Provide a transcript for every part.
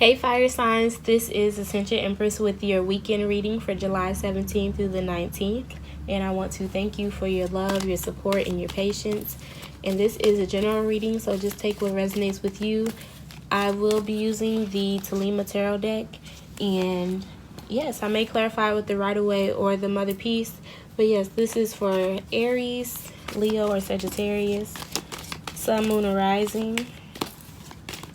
Hey fire signs, this is Ascension Empress with your weekend reading for July 17th through the 19th. And I want to thank you for your love, your support, and your patience. And this is a general reading, so just take what resonates with you. I will be using the Talima Tarot deck. And yes, I may clarify with the Rider-Waite or the Mother Piece. But yes, this is for Aries, Leo, or Sagittarius, Sun, Moon, or Rising.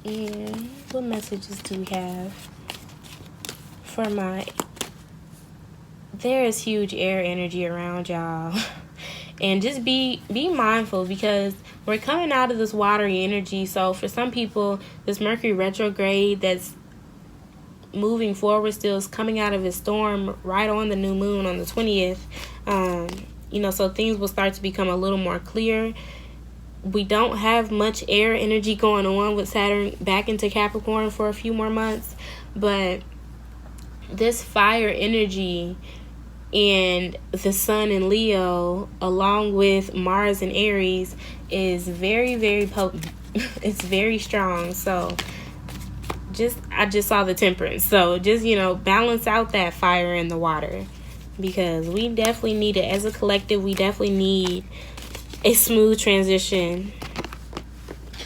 And what messages do we have for my... There is huge air energy around y'all. And just be mindful, because we're coming out of this watery energy. So for some people, this Mercury retrograde that's moving forward still is coming out of its storm right on the new moon on the 20th. So things will start to become a little more clear. We don't have much air energy going on with Saturn back into Capricorn for a few more months. But this fire energy and the Sun in Leo, along with Mars and Aries, is very, very potent. It's very strong. So I just saw the Temperance. So just, balance out that fire in the water. Because we definitely need it. As a collective, we definitely need a smooth transition.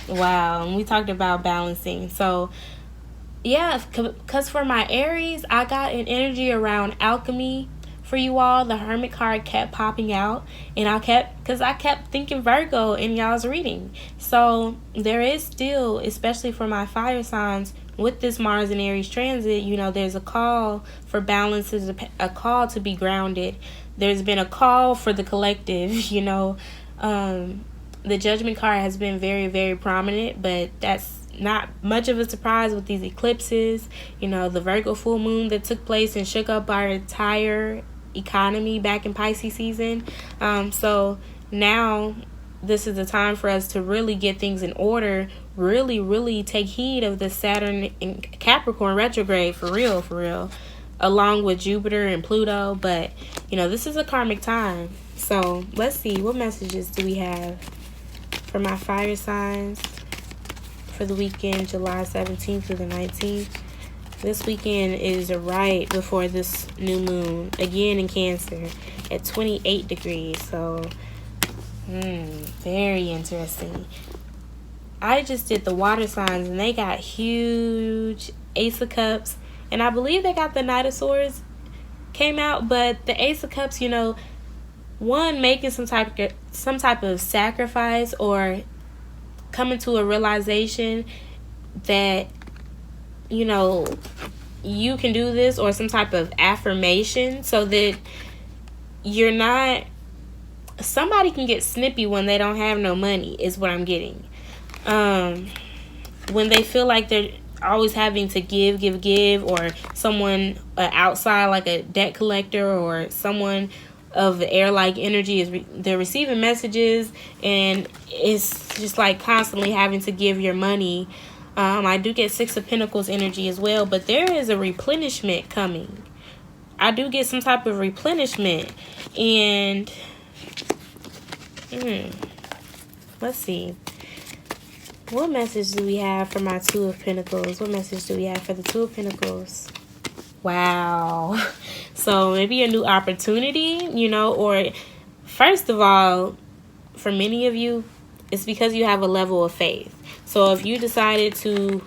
Wow. And we talked about balancing. So yeah, because for my Aries, I got an energy around alchemy for you all. The Hermit card kept popping out, and I kept thinking Virgo in y'all's reading. So there is still, especially for my fire signs, with this Mars and Aries transit, there's a call for balance, there's a call to be grounded. There's been a call for the collective. The Judgment card has been very, very prominent, but that's not much of a surprise with these eclipses. The Virgo full moon that took place and shook up our entire economy back in Pisces season. So now this is the time for us to really get things in order, really, really take heed of the Saturn in Capricorn retrograde, for real, along with Jupiter and Pluto. But, this is a karmic time. So let's see, what messages do we have for my fire signs for the weekend, July 17th through the 19th. This weekend is right before this new moon, again in Cancer, at 28 degrees. So, very interesting. I just did the water signs, and they got huge Ace of Cups. And I believe they got the Knight of Swords came out. But the Ace of Cups, one, making some type of sacrifice, or coming to a realization that you can do this, or some type of affirmation, so that you're not... Somebody can get snippy when they don't have no money, is what I'm getting. When they feel like they're always having to give, or someone outside, like a debt collector, or someone of the air-like energy, they're receiving messages, and it's just like constantly having to give your money. I do get Six of Pentacles energy as well, but there is a replenishment coming. I do get some type of replenishment. And let's see, what message do we have for my Two of Pentacles? What message do we have for the Two of Pentacles? Wow. So maybe a new opportunity, or first of all, for many of you, it's because you have a level of faith. So if you decided to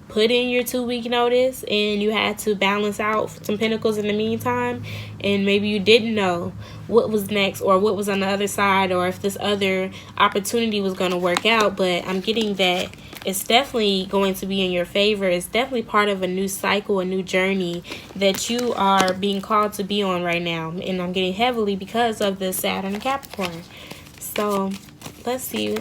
put in your 2-week notice, and you had to balance out some pentacles in the meantime, and maybe you didn't know what was next, or what was on the other side, or if this other opportunity was going to work out, but I'm getting that it's definitely going to be in your favor. It's definitely part of a new cycle, a new journey that you are being called to be on right now. And I'm getting heavily because of the Saturn and Capricorn. So let's see.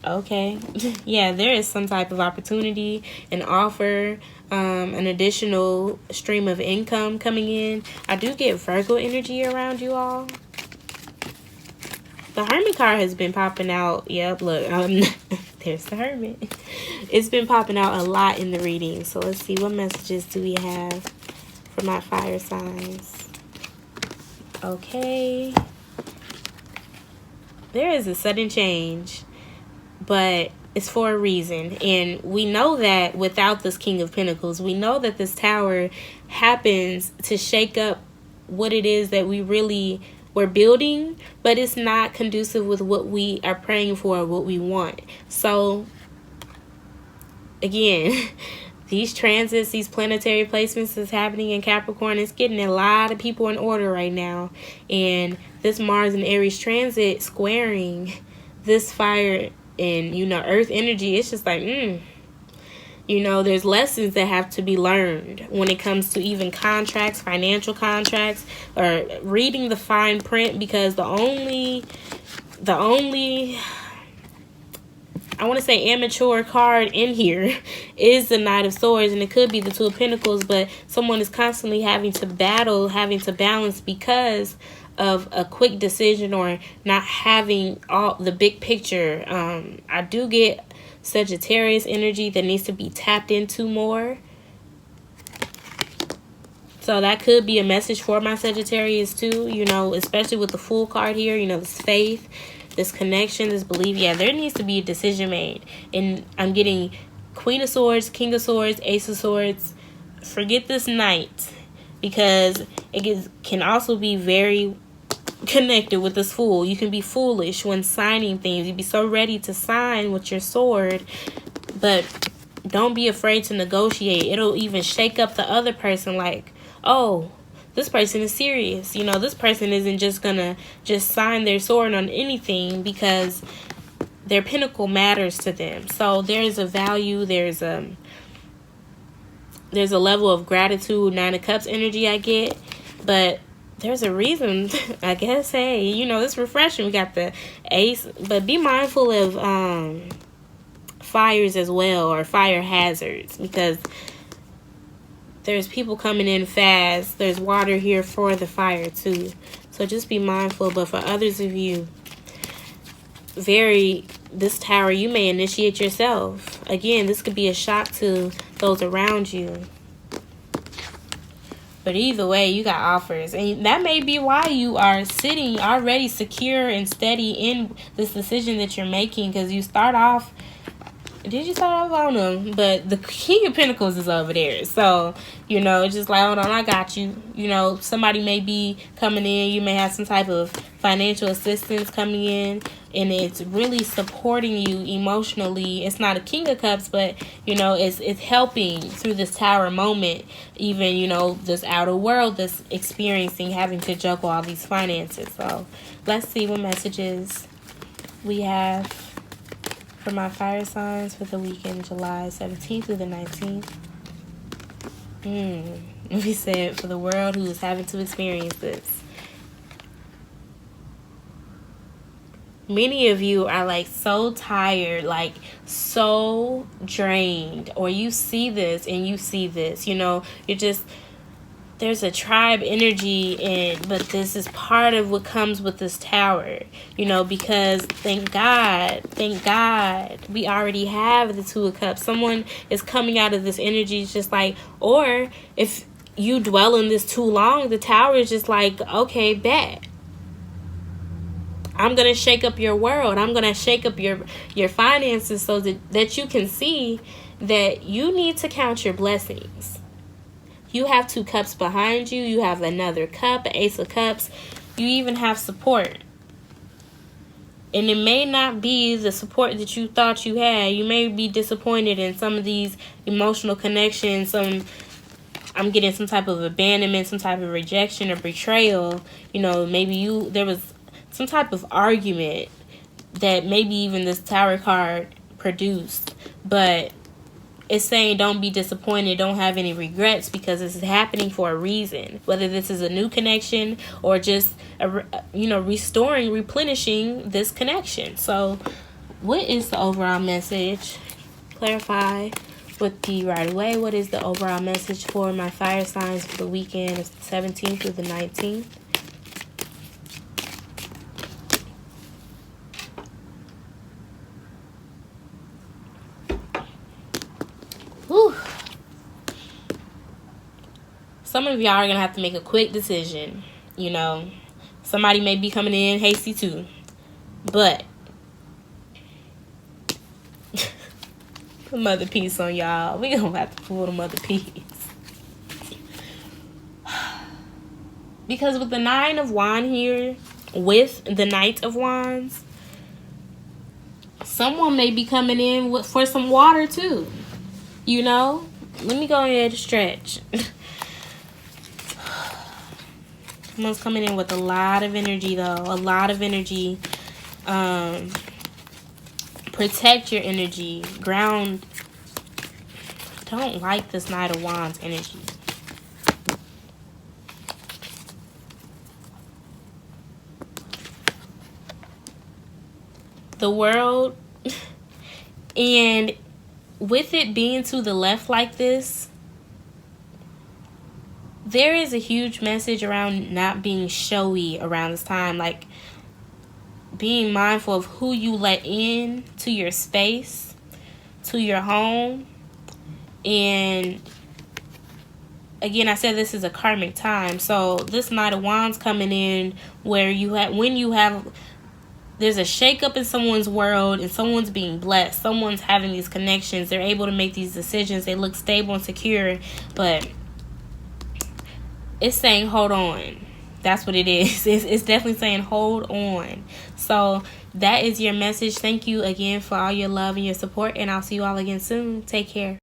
Okay. Yeah, there is some type of opportunity, an offer, an additional stream of income coming in. I do get Virgo energy around you all. The Hermit card has been popping out. Yep, look. There's the Hermit. It's been popping out a lot in the reading. So let's see, what messages do we have for my fire signs? Okay. There is a sudden change, but it's for a reason. And we know that without this King of Pentacles, we know that this Tower happens to shake up what it is that we're building, but it's not conducive with what we are praying for, what we want. So again, these transits, these planetary placements is happening in Capricorn. It's getting a lot of people in order right now. And this Mars and Aries transit squaring this fire and, earth energy, it's just like, there's lessons that have to be learned when it comes to even contracts, financial contracts, or reading the fine print, because the only I want to say immature card in here is the Knight of Swords, and it could be the Two of Pentacles, but someone is constantly having to battle, having to balance because of a quick decision or not having all the big picture. I do get Sagittarius energy that needs to be tapped into more. So that could be a message for my Sagittarius too, especially with the Fool card here, this faith, this connection, this belief. Yeah, there needs to be a decision made. And I'm getting Queen of Swords, King of Swords, Ace of Swords. Forget this Knight, because it can also be very connected with this Fool. You can be foolish when signing things. You'd be so ready to sign with your sword, but don't be afraid to negotiate. It'll even shake up the other person, like, oh, this person is serious. This person isn't just gonna just sign their sword on anything, because their pinnacle matters to them. So there's a value, there's a level of gratitude, Nine of Cups energy I get, but there's a reason, I guess. Hey, it's refreshing. We got the Ace, but be mindful of fires as well, or fire hazards, because there's people coming in fast. There's water here for the fire too. So just be mindful. But for others of you, this Tower, you may initiate yourself. Again, this could be a shock to those around you. But either way, you got offers. And that may be why you are sitting already secure and steady in this decision that you're making. Because you start off... Did you start off on them? But the King of Pentacles is over there. So, it's just like, hold on, I got you. Somebody may be coming in. You may have some type of financial assistance coming in. And it's really supporting you emotionally. It's not a King of Cups, but, it's helping through this Tower moment. Even, this outer world that's experiencing, having to juggle all these finances. So, let's see what messages we have for my fire signs for the weekend, July 17th through the 19th. We said for the world who is having to experience this. Many of you are like so tired, like so drained, or you see this and you see this, you're just, there's a tribe energy, but this is part of what comes with this Tower, because thank God, we already have the Two of Cups. Someone is coming out of this energy just like, or if you dwell in this too long, the Tower is just like, okay, bet. I'm going to shake up your world. I'm going to shake up your finances so that you can see that you need to count your blessings. You have two cups behind you. You have another cup, Ace of Cups. You even have support. And it may not be the support that you thought you had. You may be disappointed in some of these emotional connections. I'm getting some type of abandonment, some type of rejection or betrayal. Maybe there was some type of argument that maybe even this Tower card produced. But it's saying don't be disappointed, don't have any regrets, because this is happening for a reason. Whether this is a new connection or just restoring, replenishing this connection. So what is the overall message? Clarify with the right away. What is the overall message for my fire signs for the weekend of the 17th through the 19th? Whew. Some of y'all are going to have to make a quick decision. Somebody may be coming in hasty too. But Mother Peace on y'all. We gonna have to pull the Mother Peace. Because with the Nine of Wands here, with the Knight of Wands, someone may be coming in for some water too. You know? Let me go ahead and stretch. Someone's coming in with a lot of energy, though. A lot of energy. Protect your energy. Ground. Don't like this Knight of Wands energy. The World. And with it being to the left like this, there is a huge message around not being showy around this time. Like, being mindful of who you let in to your space, to your home. And again, I said this is a karmic time. So this Knight of Wands coming in where there's a shakeup in someone's world and someone's being blessed. Someone's having these connections. They're able to make these decisions. They look stable and secure, but it's saying hold on. That's what it is. It's definitely saying hold on. So that is your message. Thank you again for all your love and your support, and I'll see you all again soon. Take care.